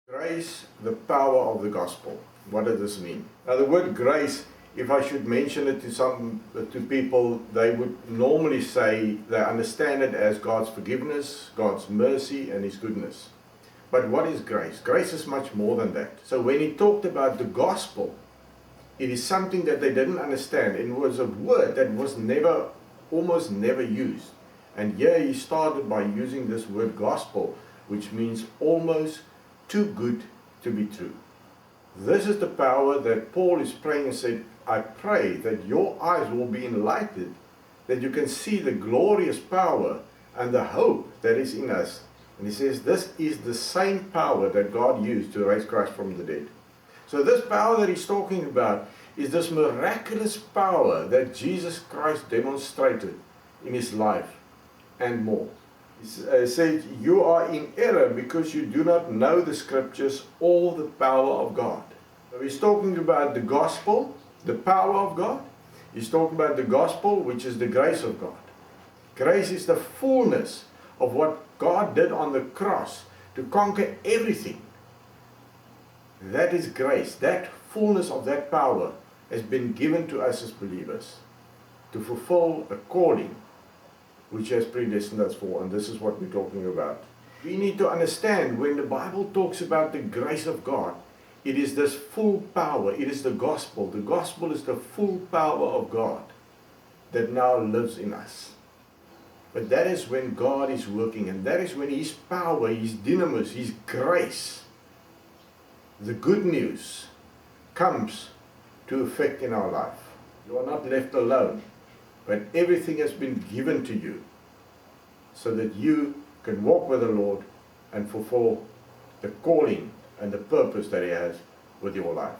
Grace, the power of the gospel. What does this mean? Now the word grace, if I should mention it to people, they would normally say they understand it as God's forgiveness, God's mercy and His goodness. But what is grace? Grace is much more than that. So when he talked about the gospel, it is something that they didn't understand. It was a word that was almost never used. And here he started by using this word gospel, which means almost too good to be true. This is the power that Paul is praying and said, I pray that your eyes will be enlightened, that you can see the glorious power and the hope that is in us. And he says this is the same power that God used to raise Christ from the dead. So this power that he's talking about is this miraculous power that Jesus Christ demonstrated in his life and more. He said, you are in error because you do not know the scriptures or the power of God. So he's talking about the gospel, the power of God. He's talking about the gospel, which is the grace of God. Grace is the fullness of what God did on the cross to conquer everything. That is grace. That fullness of that power has been given to us as believers to fulfill a calling which has predestined us for, and this is what we're talking about. We need to understand when the Bible talks about the grace of God, it is this full power, it is the gospel. The gospel is the full power of God that now lives in us. But that is when God is working, and that is when His power, His dynamis, His grace, the good news, comes to effect in our life. You are not left alone, but everything has been given to you so that you can walk with the Lord and fulfill the calling and the purpose that He has with your life.